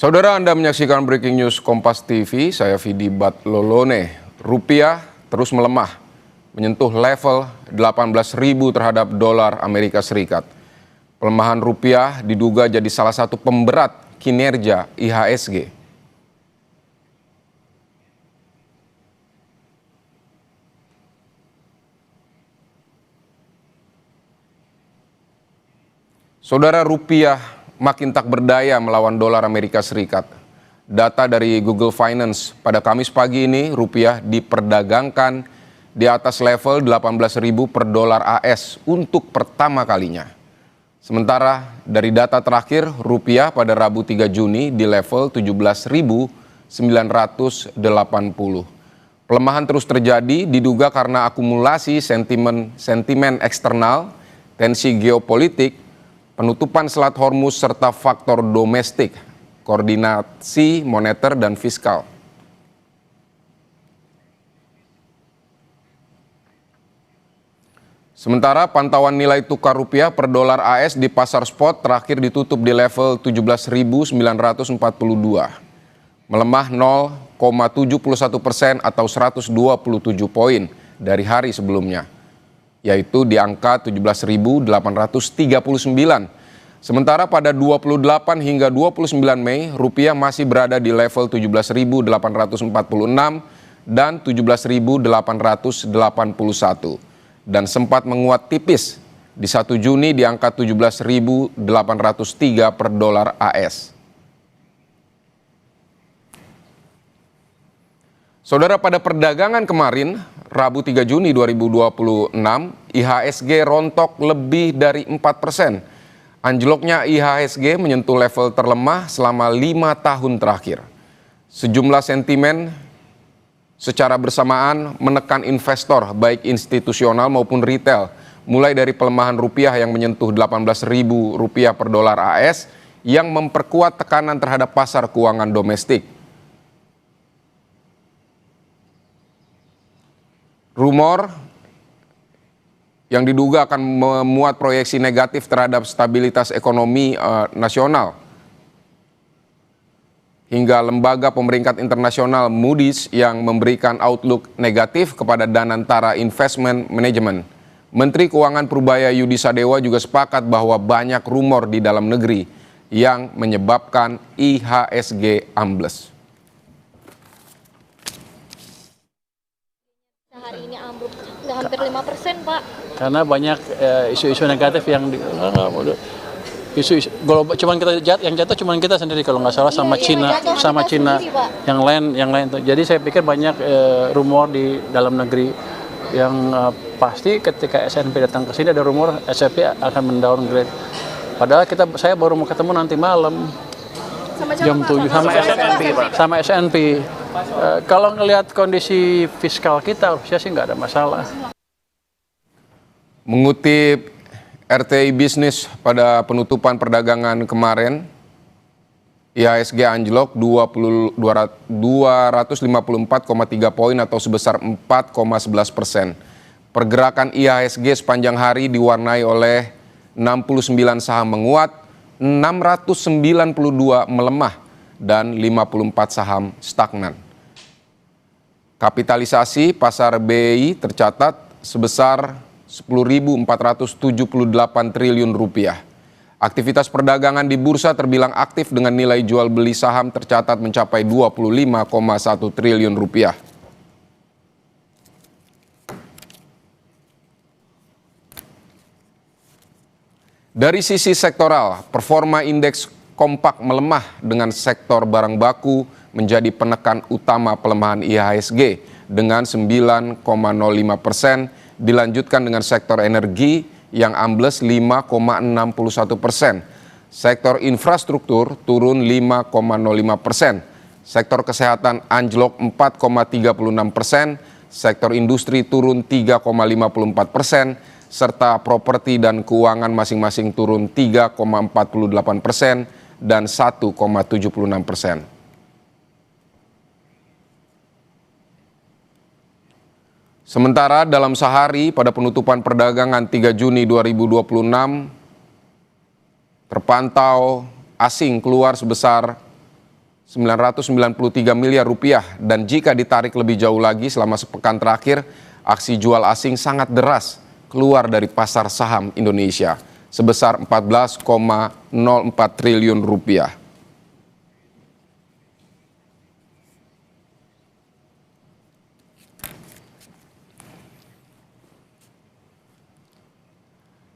Saudara, Anda menyaksikan Breaking News Kompas TV, saya Vidi Batlolone. Rupiah terus melemah, menyentuh level 18.000 terhadap dolar Amerika Serikat. Pelemahan rupiah diduga jadi salah satu pemberat kinerja IHSG. Saudara, rupiah makin tak berdaya melawan dolar Amerika Serikat. Data dari Google Finance pada Kamis pagi ini, rupiah diperdagangkan di atas level 18.000 per dolar AS untuk pertama kalinya. Sementara dari data terakhir, rupiah pada Rabu 3 Juni di level 17.980. Pelemahan terus terjadi diduga karena akumulasi sentimen eksternal, tensi geopolitik, penutupan Selat Hormuz serta faktor domestik, koordinasi moneter dan fiskal. Sementara pantauan nilai tukar rupiah per dolar AS di pasar spot terakhir ditutup di level 17.942, melemah 0,71% atau 127 poin dari hari sebelumnya, yaitu di angka 17.839. Sementara pada 28 hingga 29 Mei, rupiah masih berada di level 17.846 dan 17.881 dan sempat menguat tipis di 1 Juni di angka 17.803 per dolar AS. Saudara, pada perdagangan kemarin, Rabu 3 Juni 2026, IHSG rontok lebih dari 4%. Anjloknya IHSG menyentuh level terlemah selama 5 tahun terakhir. Sejumlah sentimen secara bersamaan menekan investor baik institusional maupun retail, mulai dari pelemahan rupiah yang menyentuh 18.000 rupiah per dolar AS yang memperkuat tekanan terhadap pasar keuangan domestik. Rumor yang diduga akan memuat proyeksi negatif terhadap stabilitas ekonomi nasional. Hingga lembaga pemeringkat internasional Moody's yang memberikan outlook negatif kepada Danantara Investment Management. Menteri Keuangan Purubaya Yudi Sadewa juga sepakat bahwa banyak rumor di dalam negeri yang menyebabkan IHSG ambles. Hari ini ambruk udah hampir 5%, Pak. Karena banyak isu-isu negatif yang isu global, cuman kita yang jatuh cuman kita sendiri kalau nggak salah sama Cina sendiri, yang lain tuh. Jadi saya pikir banyak rumor di dalam negeri yang pasti ketika S&P datang ke sini ada rumor S&P akan mendowngrade. Padahal saya baru mau ketemu nanti malam jam 7 sama S&P. Kalau ngelihat kondisi fiskal kita harusnya sih nggak ada masalah. Mengutip RTI Bisnis pada penutupan perdagangan kemarin, IHSG anjlok 254,3 poin atau sebesar 4,11%. Pergerakan IHSG sepanjang hari diwarnai oleh 69 saham menguat, 692 melemah, dan 54 saham stagnan. Kapitalisasi pasar BI tercatat sebesar 10.478 triliun rupiah. Aktivitas perdagangan di bursa terbilang aktif dengan nilai jual beli saham tercatat mencapai 25,1 triliun rupiah. Dari sisi sektoral, performa indeks kompak melemah dengan sektor barang baku menjadi penekan utama pelemahan IHSG dengan 9,05%, dilanjutkan dengan sektor energi yang ambles 5,61%. Sektor infrastruktur turun 5,05%. Sektor kesehatan anjlok 4,36%. Sektor industri turun 3,54%. Serta properti dan keuangan masing-masing turun 3,48% dan 1,76%. Sementara dalam sehari pada penutupan perdagangan 3 Juni 2026, terpantau asing keluar sebesar 993 miliar rupiah, dan jika ditarik lebih jauh lagi selama sepekan terakhir, aksi jual asing sangat deras keluar dari pasar saham Indonesia sebesar 14,04 triliun rupiah.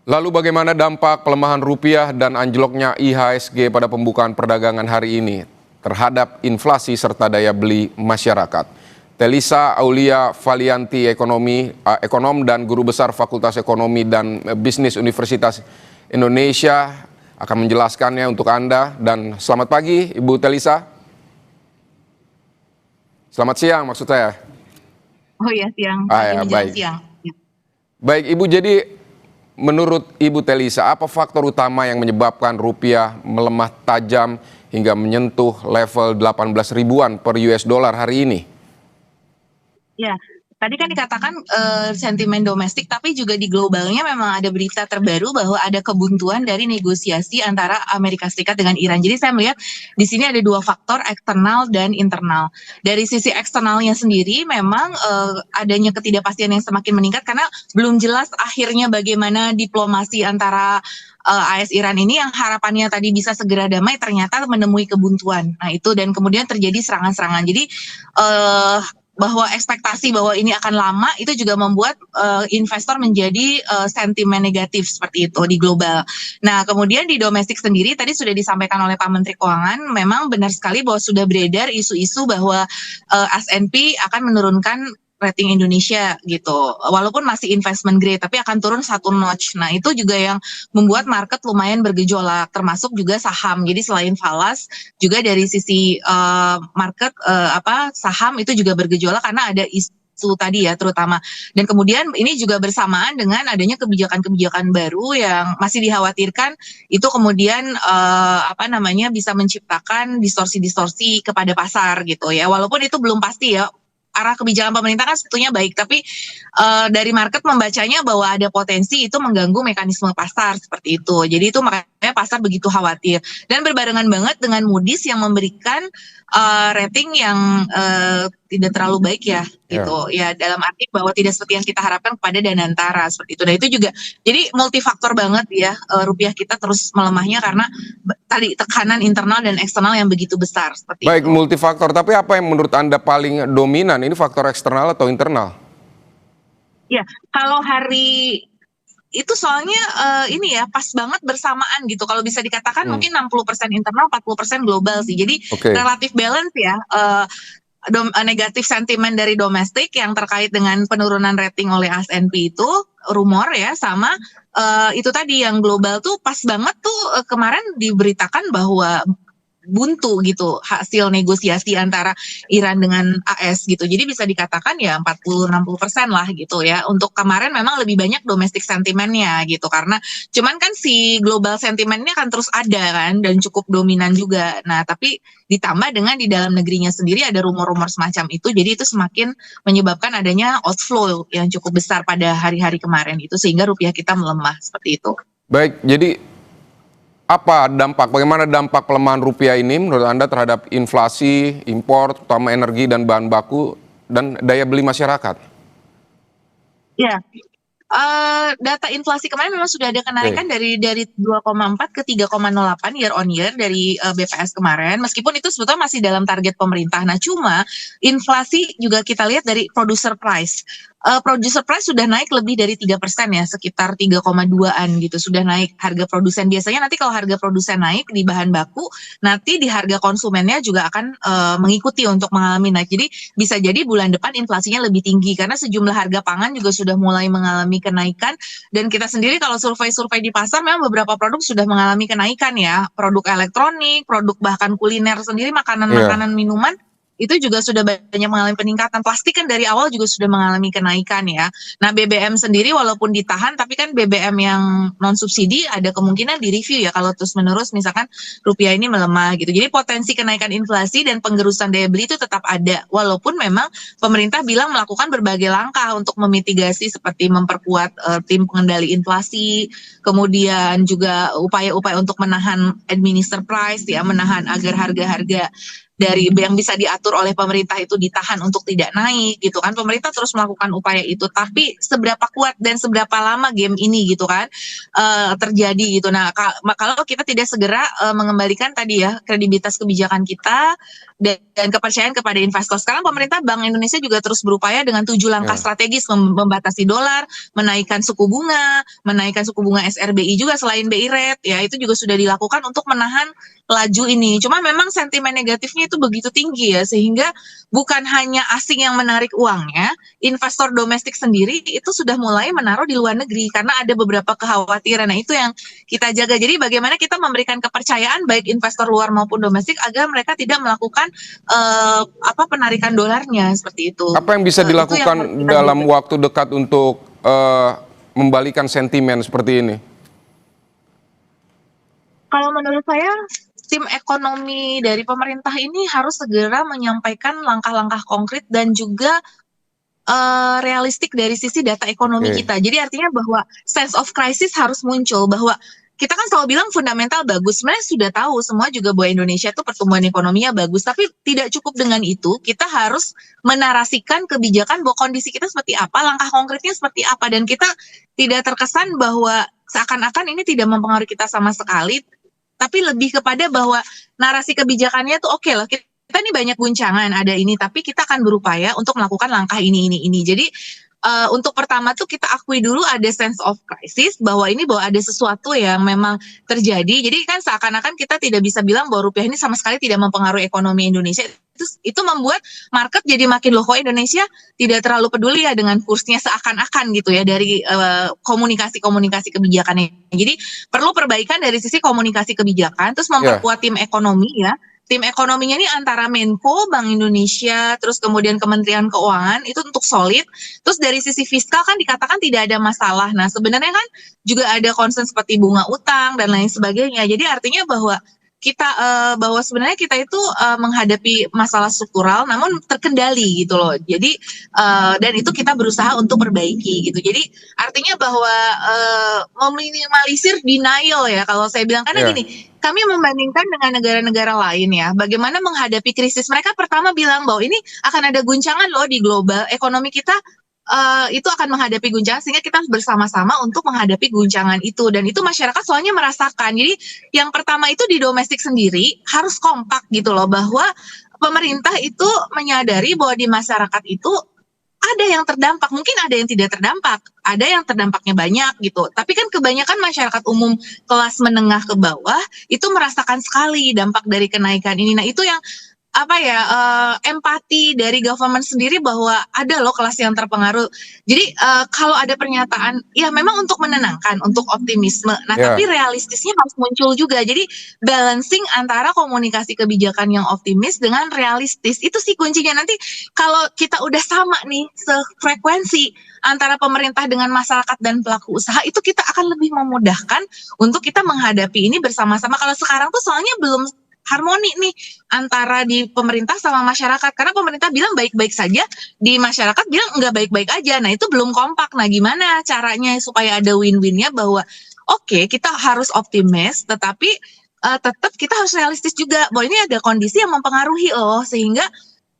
Lalu bagaimana dampak pelemahan rupiah dan anjloknya IHSG pada pembukaan perdagangan hari ini terhadap inflasi serta daya beli masyarakat? Telisa Aulia Valianti, ekonom dan guru besar Fakultas Ekonomi dan Bisnis Universitas Indonesia akan menjelaskannya untuk Anda. Dan selamat pagi Ibu Telisa. Selamat siang maksud saya. Oh ya, siang. Ya, baik. Siang. Baik Ibu, jadi menurut Ibu Telisa, apa faktor utama yang menyebabkan rupiah melemah tajam hingga menyentuh level 18 ribuan per US dollar hari ini? Ya, tadi kan dikatakan sentimen domestik, tapi juga di globalnya memang ada berita terbaru bahwa ada kebuntuan dari negosiasi antara Amerika Serikat dengan Iran. Jadi saya melihat di sini ada dua faktor, eksternal dan internal. Dari sisi eksternalnya sendiri memang adanya ketidakpastian yang semakin meningkat karena belum jelas akhirnya bagaimana diplomasi antara AS Iran ini yang harapannya tadi bisa segera damai ternyata menemui kebuntuan. Nah itu, dan kemudian terjadi serangan-serangan. Jadi bahwa ekspektasi bahwa ini akan lama itu juga membuat investor menjadi sentimen negatif seperti itu di global. Nah, kemudian di domestik sendiri tadi sudah disampaikan oleh Pak Menteri Keuangan, memang benar sekali bahwa sudah beredar isu-isu bahwa S&P akan menurunkan rating Indonesia gitu, walaupun masih investment grade tapi akan turun satu notch. Nah itu juga yang membuat market lumayan bergejolak, termasuk juga saham. Jadi selain falas juga dari sisi market saham itu juga bergejolak karena ada isu tadi ya terutama. Dan kemudian ini juga bersamaan dengan adanya kebijakan-kebijakan baru yang masih dikhawatirkan itu kemudian bisa menciptakan distorsi-distorsi kepada pasar gitu ya. Walaupun itu belum pasti ya. Arah kebijakan pemerintah kan sebetulnya baik, tapi dari market membacanya bahwa ada potensi itu mengganggu mekanisme pasar seperti itu. Jadi itu makanya pasar begitu khawatir. Dan berbarengan banget dengan Moody's yang memberikan rating yang tidak terlalu baik ya, gitu. Ya dalam arti bahwa tidak seperti yang kita harapkan kepada Danantara seperti itu. Nah itu juga, jadi multifaktor banget ya rupiah kita terus melemahnya karena tadi tekanan internal dan eksternal yang begitu besar seperti itu. Baik, multifaktor. Tapi apa yang menurut Anda paling dominan? Ini faktor eksternal atau internal? Ya, kalau hari itu soalnya ini ya pas banget bersamaan gitu. Kalau bisa dikatakan mungkin 60% internal, 40% global sih. Jadi relatif balance ya. Negatif sentimen dari domestik yang terkait dengan penurunan rating oleh S&P itu rumor ya, sama itu tadi yang global tuh pas banget tuh kemarin diberitakan bahwa buntu gitu hasil negosiasi antara Iran dengan AS gitu. Jadi bisa dikatakan ya 40-60% lah gitu ya. Untuk kemarin memang lebih banyak domestik sentimennya gitu, karena cuman kan si global sentimennya kan terus ada kan dan cukup dominan juga. Nah tapi ditambah dengan di dalam negerinya sendiri ada rumor-rumor semacam itu, jadi itu semakin menyebabkan adanya outflow yang cukup besar pada hari-hari kemarin itu, sehingga rupiah kita melemah seperti itu. Baik, jadi bagaimana dampak pelemahan rupiah ini menurut Anda terhadap inflasi, impor, terutama energi dan bahan baku, dan daya beli masyarakat? Ya, data inflasi kemarin memang sudah ada kenaikan dari 2,4 ke 3,08 year on year dari BPS kemarin, meskipun itu sebetulnya masih dalam target pemerintah. Nah, cuma inflasi juga kita lihat dari producer price. Producer price sudah naik lebih dari 3% ya, sekitar 3,2-an gitu, sudah naik harga produsen. Biasanya nanti kalau harga produsen naik di bahan baku, nanti di harga konsumennya juga akan mengikuti untuk mengalami naik. Jadi bisa jadi bulan depan inflasinya lebih tinggi, karena sejumlah harga pangan juga sudah mulai mengalami kenaikan. Dan kita sendiri kalau survei-survei di pasar, memang beberapa produk sudah mengalami kenaikan ya. Produk elektronik, produk bahkan kuliner sendiri, makanan-makanan minuman, itu juga sudah banyak mengalami peningkatan. Plastik kan dari awal juga sudah mengalami kenaikan ya. Nah BBM sendiri walaupun ditahan, tapi kan BBM yang non subsidi ada kemungkinan direview ya kalau terus menerus misalkan rupiah ini melemah gitu. Jadi potensi kenaikan inflasi dan penggerusan daya beli itu tetap ada, walaupun memang pemerintah bilang melakukan berbagai langkah untuk memitigasi, seperti memperkuat tim pengendali inflasi, kemudian juga upaya-upaya untuk menahan administer price ya, menahan agar harga-harga dari yang bisa diatur oleh pemerintah itu ditahan untuk tidak naik gitu kan. Pemerintah terus melakukan upaya itu, tapi seberapa kuat dan seberapa lama game ini gitu kan terjadi gitu. Nah, kalau kita tidak segera mengembalikan tadi ya kredibilitas kebijakan kita dan kepercayaan kepada investor. Sekarang pemerintah Bank Indonesia juga terus berupaya dengan 7 langkah strategis membatasi dolar, menaikkan suku bunga SRBI juga selain BI rate ya, itu juga sudah dilakukan untuk menahan laju ini. Cuma memang sentimen negatifnya itu begitu tinggi ya, sehingga bukan hanya asing yang menarik uangnya, investor domestik sendiri itu sudah mulai menaruh di luar negeri karena ada beberapa kekhawatiran. Nah, itu yang kita jaga. Jadi bagaimana kita memberikan kepercayaan baik investor luar maupun domestik agar mereka tidak melakukan penarikan dolarnya seperti itu. Apa yang bisa dilakukan dalam waktu dekat untuk membalikan sentimen seperti ini? Kalau menurut saya, tim ekonomi dari pemerintah ini harus segera menyampaikan langkah-langkah konkret dan juga realistik dari sisi data ekonomi kita. Jadi artinya bahwa sense of crisis harus muncul, bahwa kita kan selalu bilang fundamental bagus. Sebenarnya sudah tahu semua juga bahwa Indonesia itu pertumbuhan ekonominya bagus, tapi tidak cukup dengan itu. Kita harus menarasikan kebijakan bahwa kondisi kita seperti apa, langkah konkretnya seperti apa, dan kita tidak terkesan bahwa seakan-akan ini tidak mempengaruhi kita sama sekali, tapi lebih kepada bahwa narasi kebijakannya tuh oke loh, kita ini banyak guncangan, ada ini, tapi kita akan berupaya untuk melakukan langkah ini. Jadi untuk pertama tuh kita akui dulu ada sense of crisis, bahwa ada sesuatu yang memang terjadi. Jadi kan seakan-akan kita tidak bisa bilang bahwa rupiah ini sama sekali tidak mempengaruhi ekonomi Indonesia. Itu membuat market jadi makin loh, kok Indonesia tidak terlalu peduli ya dengan kursnya, seakan-akan gitu ya dari komunikasi kebijakannya. Jadi perlu perbaikan dari sisi komunikasi kebijakan, terus memperkuat tim ekonomi ya. Tim ekonominya ini antara Menko, Bank Indonesia, terus kemudian Kementerian Keuangan itu untuk solid. Terus dari sisi fiskal kan dikatakan tidak ada masalah. Nah, sebenarnya kan juga ada concern seperti bunga utang dan lain sebagainya. Jadi artinya bahwa bahwa sebenarnya kita itu menghadapi masalah struktural namun terkendali gitu loh. Jadi dan itu kita berusaha untuk perbaiki gitu. Jadi artinya bahwa meminimalisir denial ya kalau saya bilang, karena gini, kami membandingkan dengan negara-negara lain ya, bagaimana menghadapi krisis. Mereka pertama bilang bahwa ini akan ada guncangan loh di global, ekonomi kita itu akan menghadapi guncangan, sehingga kita harus bersama-sama untuk menghadapi guncangan itu. Dan itu masyarakat soalnya merasakan. Jadi yang pertama itu di domestik sendiri harus kompak gitu loh, bahwa pemerintah itu menyadari bahwa di masyarakat itu ada yang terdampak, mungkin ada yang tidak terdampak, ada yang terdampaknya banyak gitu. Tapi kan kebanyakan masyarakat umum kelas menengah ke bawah itu merasakan sekali dampak dari kenaikan ini. Nah, itu yang empati dari government sendiri bahwa ada loh kelas yang terpengaruh. Jadi kalau ada pernyataan, ya memang untuk menenangkan, untuk optimisme. Nah, tapi realistisnya harus muncul juga. Jadi balancing antara komunikasi kebijakan yang optimis dengan realistis, itu sih kuncinya. Nanti kalau kita udah sama nih sefrekuensi antara pemerintah dengan masyarakat dan pelaku usaha, itu kita akan lebih memudahkan untuk kita menghadapi ini bersama-sama. Kalau sekarang tuh soalnya belum harmoni nih antara di pemerintah sama masyarakat, karena pemerintah bilang baik-baik saja, di masyarakat bilang enggak baik-baik aja. Nah, itu belum kompak. Nah, gimana caranya supaya ada win-winnya, bahwa oke, kita harus optimis, tetapi tetap kita harus realistis juga bahwa ini ada kondisi yang mempengaruhi loh, sehingga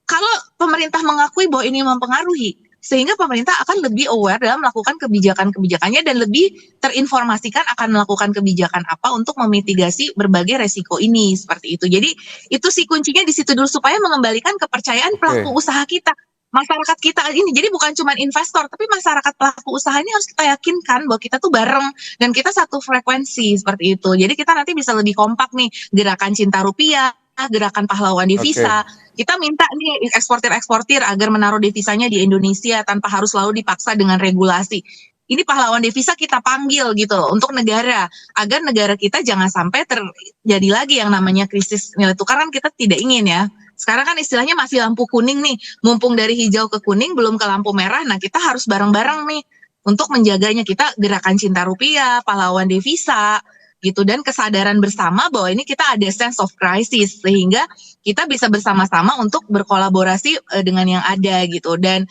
kalau pemerintah mengakui bahwa ini mempengaruhi, sehingga pemerintah akan lebih aware dalam melakukan kebijakan-kebijakannya dan lebih terinformasikan akan melakukan kebijakan apa untuk memitigasi berbagai resiko ini, seperti itu. Jadi itu sih kuncinya di situ dulu, supaya mengembalikan kepercayaan pelaku usaha kita, masyarakat kita ini. Jadi bukan cuma investor, tapi masyarakat pelaku usaha ini harus kita yakinkan bahwa kita tuh bareng dan kita satu frekuensi, seperti itu. Jadi kita nanti bisa lebih kompak nih, gerakan cinta rupiah, gerakan pahlawan devisa. Kita minta nih eksportir agar menaruh devisanya di Indonesia tanpa harus selalu dipaksa dengan regulasi. Ini pahlawan devisa kita panggil gitu loh untuk negara, agar negara kita jangan sampai terjadi lagi yang namanya krisis nilai tukar, kan kita tidak ingin ya. Sekarang kan istilahnya masih lampu kuning nih, mumpung dari hijau ke kuning belum ke lampu merah. Nah, kita harus bareng-bareng nih untuk menjaganya. Kita gerakan cinta rupiah, pahlawan devisa gitu, dan kesadaran bersama bahwa ini kita ada sense of crisis, sehingga kita bisa bersama-sama untuk berkolaborasi dengan yang ada gitu. Dan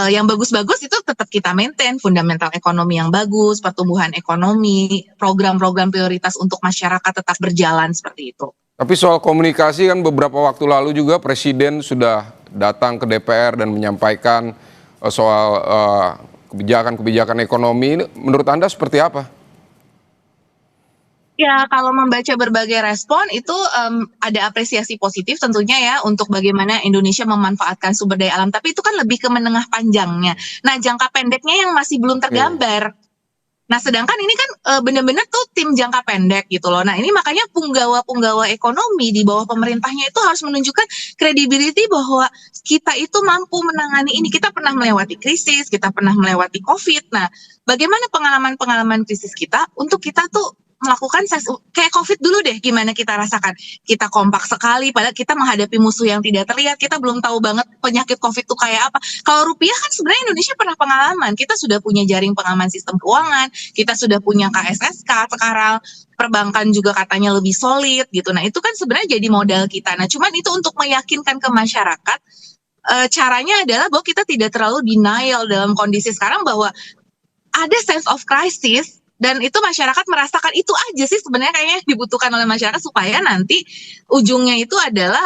yang bagus-bagus itu tetap kita maintain, fundamental ekonomi yang bagus, pertumbuhan ekonomi, program-program prioritas untuk masyarakat tetap berjalan, seperti itu. Tapi soal komunikasi kan beberapa waktu lalu juga Presiden sudah datang ke DPR dan menyampaikan soal kebijakan-kebijakan ekonomi. Ini menurut Anda seperti apa? Ya, kalau membaca berbagai respon itu ada apresiasi positif tentunya ya untuk bagaimana Indonesia memanfaatkan sumber daya alam. Tapi itu kan lebih ke menengah panjangnya. Nah, jangka pendeknya yang masih belum tergambar. Nah, sedangkan ini kan benar-benar tuh tim jangka pendek gitu loh. Nah, ini makanya punggawa-punggawa ekonomi di bawah pemerintahnya itu harus menunjukkan credibility bahwa kita itu mampu menangani ini. Kita pernah melewati krisis, kita pernah melewati COVID. Nah, bagaimana pengalaman-pengalaman krisis kita untuk kita tuh melakukan kayak COVID dulu deh, gimana kita rasakan. Kita kompak sekali, padahal kita menghadapi musuh yang tidak terlihat. Kita belum tahu banget penyakit COVID itu kayak apa. Kalau rupiah kan sebenarnya Indonesia pernah pengalaman. Kita sudah punya jaring pengaman sistem keuangan, kita sudah punya KSSK sekarang, perbankan juga katanya lebih solid gitu. Nah, itu kan sebenarnya jadi modal kita. Nah, cuman itu untuk meyakinkan ke masyarakat, caranya adalah bahwa kita tidak terlalu denial dalam kondisi sekarang bahwa ada sense of crisis, dan itu masyarakat merasakan. Itu aja sih sebenarnya kayaknya dibutuhkan oleh masyarakat supaya nanti ujungnya itu adalah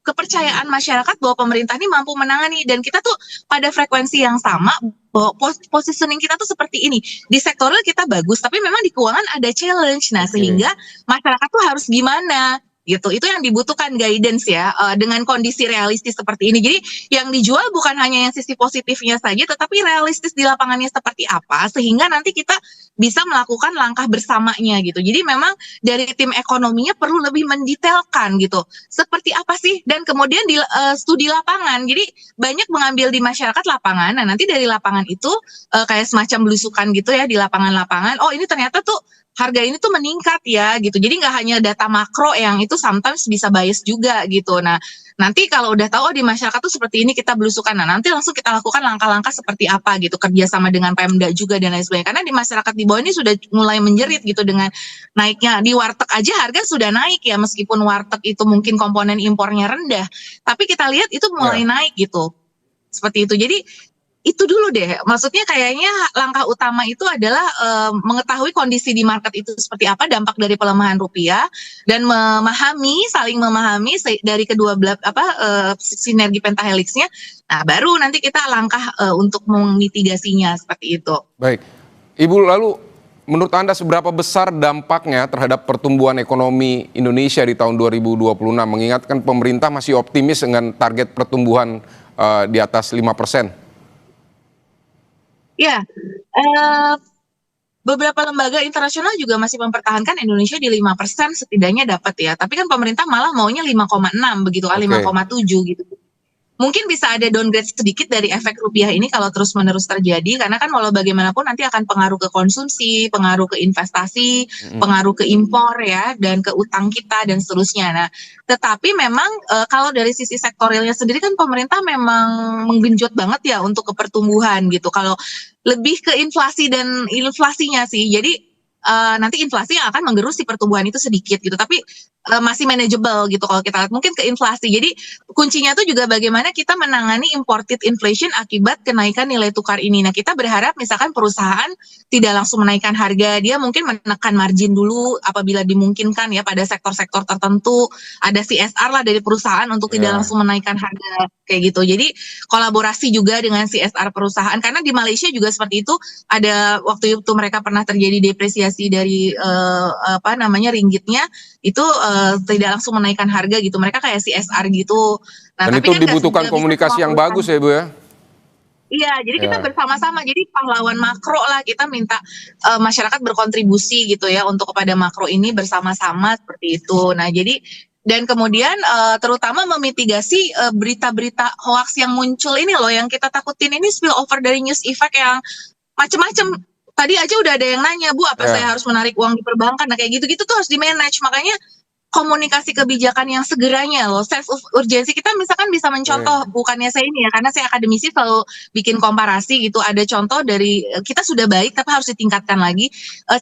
kepercayaan masyarakat bahwa pemerintah ini mampu menangani, dan kita tuh pada frekuensi yang sama bahwa positioning kita tuh seperti ini. Di sektoral kita bagus, tapi memang di keuangan ada challenge. Nah, sehingga masyarakat tuh harus gimana gitu. Itu yang dibutuhkan guidance ya, dengan kondisi realistis seperti ini. Jadi yang dijual bukan hanya yang sisi positifnya saja, tetapi realistis di lapangannya seperti apa, sehingga nanti kita bisa melakukan langkah bersamanya gitu. Jadi memang dari tim ekonominya perlu lebih mendetailkan gitu, seperti apa sih, dan kemudian di studi lapangan. Jadi banyak mengambil di masyarakat lapangan. Nah, nanti dari lapangan itu kayak semacam belusukan gitu ya di lapangan-lapangan. Oh, ini ternyata tuh harga ini tuh meningkat ya gitu. Jadi nggak hanya data makro yang itu sometimes bisa bias juga gitu. Nah, nanti kalau udah tahu di masyarakat tuh seperti ini kita belusukan, nah nanti langsung kita lakukan langkah-langkah seperti apa gitu, kerjasama dengan Pemda juga dan lain sebagainya. Karena di masyarakat di bawah ini sudah mulai menjerit gitu dengan naiknya. Di warteg aja harga sudah naik ya, meskipun warteg itu mungkin komponen impornya rendah, tapi kita lihat itu mulai naik gitu. Seperti itu. Jadi itu dulu deh, maksudnya kayaknya langkah utama itu adalah mengetahui kondisi di market itu seperti apa, dampak dari pelemahan rupiah, dan saling memahami dari kedua belah sinergi pentahelixnya. Nah, baru nanti kita langkah untuk memitigasinya seperti itu. Baik, Ibu, lalu menurut Anda seberapa besar dampaknya terhadap pertumbuhan ekonomi Indonesia di tahun 2026, mengingatkan pemerintah masih optimis dengan target pertumbuhan di atas 5%? Ya, beberapa lembaga internasional juga masih mempertahankan Indonesia di 5% setidaknya dapat ya. Tapi kan pemerintah malah maunya 5,6 begitu kan, 5,7 gitu. Mungkin bisa ada downgrade sedikit dari efek rupiah ini kalau terus-menerus terjadi, karena kan walau bagaimanapun nanti akan pengaruh ke konsumsi, pengaruh ke investasi, pengaruh ke impor ya, dan ke utang kita dan seterusnya. Nah, tetapi memang kalau dari sisi sektorialnya sendiri kan pemerintah memang menggenjot banget ya untuk ke pertumbuhan gitu. Kalau lebih ke inflasi dan inflasinya sih. Jadi nanti inflasi yang akan menggerus si pertumbuhan itu sedikit gitu, tapi masih manageable gitu kalau kita lihat mungkin ke inflasi. Jadi kuncinya tuh juga bagaimana kita menangani imported inflation akibat kenaikan nilai tukar ini. Nah, kita berharap misalkan perusahaan tidak langsung menaikkan harga, dia mungkin menekan margin dulu apabila dimungkinkan ya pada sektor-sektor tertentu. Ada CSR lah dari perusahaan untuk tidak langsung menaikkan harga kayak gitu. Jadi kolaborasi juga dengan CSR perusahaan, karena di Malaysia juga seperti itu. Ada waktu itu mereka pernah terjadi depresiasi dari ringgitnya itu tidak langsung menaikkan harga gitu, mereka kayak CSR gitu. Nah, dan tapi itu kan dibutuhkan komunikasi yang bagus ya, Bu ya? Iya, jadi kita bersama-sama, jadi pahlawan makro lah, kita minta masyarakat berkontribusi gitu ya untuk kepada makro ini bersama-sama seperti itu. Nah, jadi dan kemudian terutama memitigasi berita-berita hoax yang muncul ini loh, yang kita takutin ini spillover dari news effect yang macam-macam. Tadi aja udah ada yang nanya, Bu, apa saya harus menarik uang di perbankan? Nah, kayak gitu-gitu tuh harus di-manage. Makanya komunikasi kebijakan yang segeranya loh, sense of urgency. Kita misalkan bisa mencontoh, bukannya saya ini ya, karena saya akademisi selalu bikin komparasi gitu. Ada contoh dari, kita sudah baik tapi harus ditingkatkan lagi.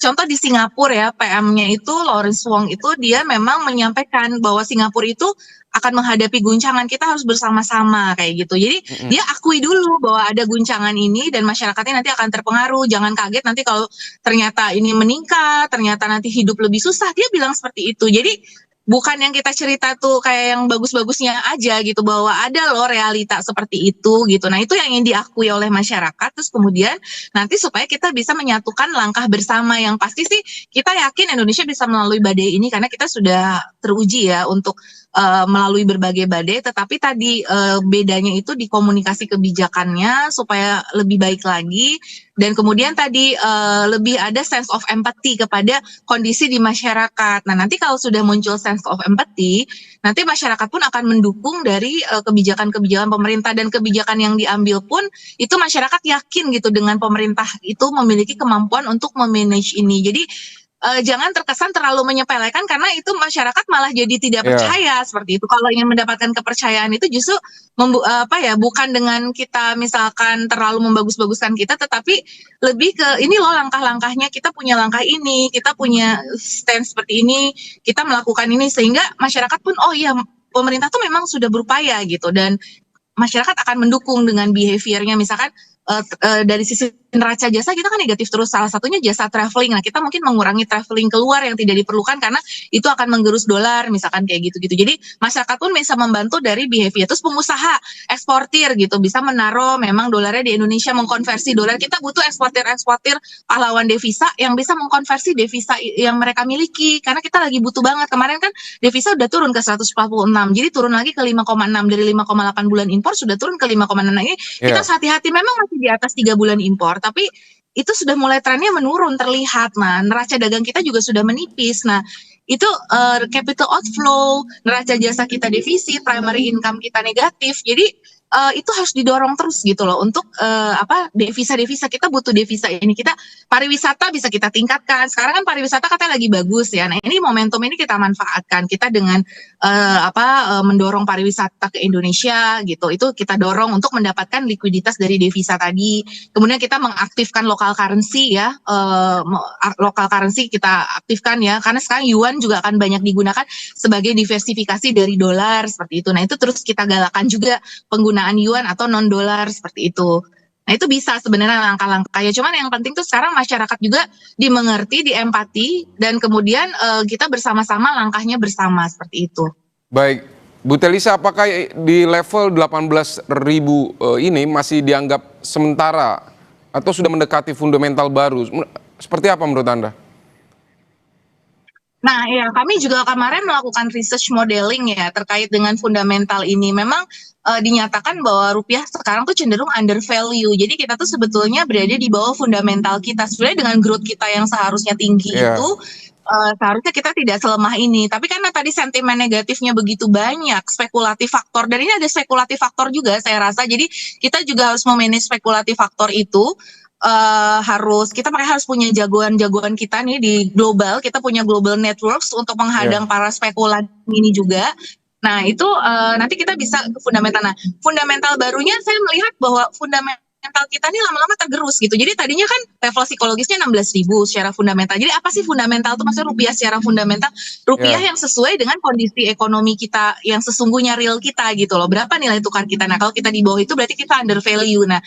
Contoh di Singapura ya, PM-nya itu Lawrence Wong itu dia memang menyampaikan bahwa Singapura itu akan menghadapi guncangan, kita harus bersama-sama kayak gitu. Jadi dia akui dulu bahwa ada guncangan ini dan masyarakatnya nanti akan terpengaruh. Jangan kaget nanti kalau ternyata ini meningkat, ternyata nanti hidup lebih susah. Dia bilang seperti itu. Jadi bukan yang kita cerita tuh kayak yang bagus-bagusnya aja gitu, bahwa ada loh realita seperti itu gitu. Nah itu yang ingin diakui oleh masyarakat, terus kemudian nanti supaya kita bisa menyatukan langkah bersama. Yang pasti sih kita yakin Indonesia bisa melalui badai ini karena kita sudah teruji ya untuk melalui berbagai badai, tetapi tadi bedanya itu di komunikasi kebijakannya supaya lebih baik lagi, dan kemudian tadi lebih ada sense of empathy kepada kondisi di masyarakat. Nah nanti kalau sudah muncul sense of empathy, nanti masyarakat pun akan mendukung dari kebijakan-kebijakan pemerintah, dan kebijakan yang diambil pun itu masyarakat yakin gitu dengan pemerintah itu memiliki kemampuan untuk memanage ini. Jadi jangan terkesan terlalu menyepelekan karena itu masyarakat malah jadi tidak percaya seperti itu. Kalau ingin mendapatkan kepercayaan itu justru bukan dengan kita misalkan terlalu membagus-baguskan kita, tetapi lebih ke ini loh langkah-langkahnya, kita punya langkah ini, kita punya stand seperti ini, kita melakukan ini, sehingga masyarakat pun oh iya pemerintah tuh memang sudah berupaya gitu, dan masyarakat akan mendukung dengan behaviornya. Misalkan dari sisi neraca jasa kita kan negatif terus, salah satunya jasa traveling. Nah kita mungkin mengurangi traveling keluar yang tidak diperlukan karena itu akan menggerus dolar misalkan kayak gitu-gitu. Jadi masyarakat pun bisa membantu dari behavior. Terus pengusaha eksportir gitu bisa menaruh memang dolarnya di Indonesia, mengkonversi dolar. Kita butuh eksportir pahlawan devisa yang bisa mengkonversi devisa yang mereka miliki karena kita lagi butuh banget. Kemarin kan devisa udah turun ke 146, jadi turun lagi ke 5,6, dari 5,8 bulan impor sudah turun ke 5,6. Nah ini kita harus hati-hati, memang masih di atas 3 bulan impor, tapi itu sudah mulai trennya menurun terlihat. Nah neraca dagang kita juga sudah menipis. Nah itu capital outflow, neraca jasa kita defisit, primary income kita negatif. Jadi itu harus didorong terus gitu loh untuk devisa kita butuh devisa ini. Kita pariwisata bisa kita tingkatkan. Sekarang kan pariwisata katanya lagi bagus ya. Nah ini momentum ini kita manfaatkan, kita dengan mendorong pariwisata ke Indonesia gitu. Itu kita dorong untuk mendapatkan likuiditas dari devisa tadi. Kemudian kita mengaktifkan local currency ya, local currency kita aktifkan ya, karena sekarang yuan juga akan banyak digunakan sebagai diversifikasi dari dolar seperti itu. Nah itu terus kita galakan juga penggunaan yuan atau non dolar seperti itu. Nah itu bisa sebenarnya langkah-langkahnya. Cuman yang penting tuh sekarang masyarakat juga dimengerti, diempati, dan kemudian kita bersama-sama langkahnya bersama seperti itu. Baik, Bu Telisa, apakah di level 18.000 ini masih dianggap sementara atau sudah mendekati fundamental baru? Seperti apa menurut Anda? Nah, ya kami juga kemarin melakukan research modeling ya terkait dengan fundamental ini. Memang dinyatakan bahwa rupiah sekarang tuh cenderung undervalue. Jadi kita tuh sebetulnya berada di bawah fundamental kita. Sebenarnya dengan growth kita yang seharusnya tinggi itu, seharusnya kita tidak selemah ini. Tapi karena tadi sentimen negatifnya begitu banyak, spekulatif faktor, dan ini ada spekulatif faktor juga saya rasa. Jadi kita juga harus memanage spekulatif faktor itu. Kita harus punya jagoan-jagoan kita nih di global. Kita punya global networks untuk menghadang para spekulan ini juga. Nah itu nanti kita bisa ke fundamental. Nah fundamental barunya saya melihat bahwa fundamental kita ini lama-lama tergerus gitu. Jadi tadinya kan level psikologisnya 16.000 secara fundamental. Jadi apa sih fundamental itu? Maksudnya rupiah secara fundamental, rupiah yang sesuai dengan kondisi ekonomi kita yang sesungguhnya real kita gitu loh. Berapa nilai tukar kita? Nah kalau kita di bawah itu berarti kita under value. Nah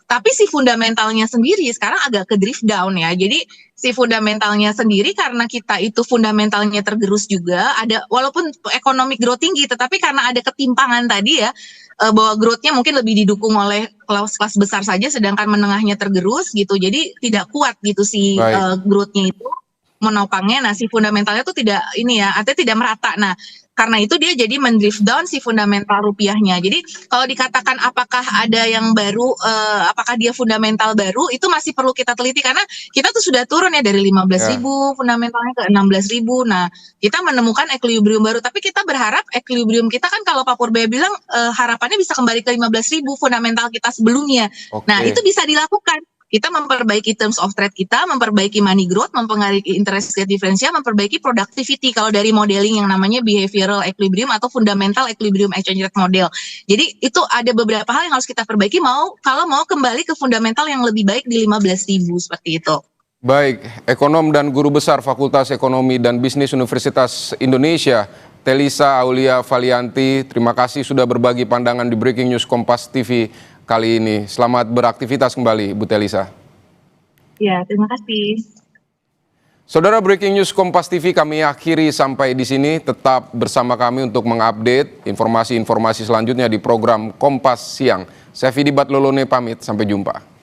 tapi si fundamentalnya sendiri sekarang agak ke drift down ya. Jadi si fundamentalnya sendiri karena kita itu fundamentalnya tergerus juga, ada walaupun economic growth tinggi, tetapi karena ada ketimpangan tadi ya, bahwa growth-nya mungkin lebih didukung oleh kelas besar saja, sedangkan menengahnya tergerus gitu. Jadi tidak kuat gitu si growth-nya itu menopangnya. Nah si fundamentalnya tuh tidak ini ya, artinya tidak merata. Nah karena itu dia jadi mendrift down si fundamental rupiahnya. Jadi kalau dikatakan apakah ada yang baru, apakah dia fundamental baru, itu masih perlu kita teliti karena kita tuh sudah turun ya dari 15.000 fundamentalnya ke 16.000. Nah kita menemukan equilibrium baru, tapi kita berharap equilibrium kita kan kalau Pak Purbaya bilang harapannya bisa kembali ke 15.000 fundamental kita sebelumnya. Nah itu bisa dilakukan. Kita memperbaiki terms of trade kita, memperbaiki money growth, memperbaiki interest rate differential, memperbaiki productivity kalau dari modeling yang namanya behavioral equilibrium atau fundamental equilibrium exchange rate model. Jadi itu ada beberapa hal yang harus kita perbaiki kalau mau kembali ke fundamental yang lebih baik di 15.000 seperti itu. Baik, ekonom dan guru besar Fakultas Ekonomi dan Bisnis Universitas Indonesia, Telisa Aulia Valianti, terima kasih sudah berbagi pandangan di Breaking News Kompas TV kali ini. Selamat beraktivitas kembali, Bu Telisa. Ya, terima kasih. Saudara, breaking news Kompas TV kami akhiri sampai di sini. Tetap bersama kami untuk mengupdate informasi-informasi selanjutnya di program Kompas Siang. Saya Vidi Batlolone pamit, sampai jumpa.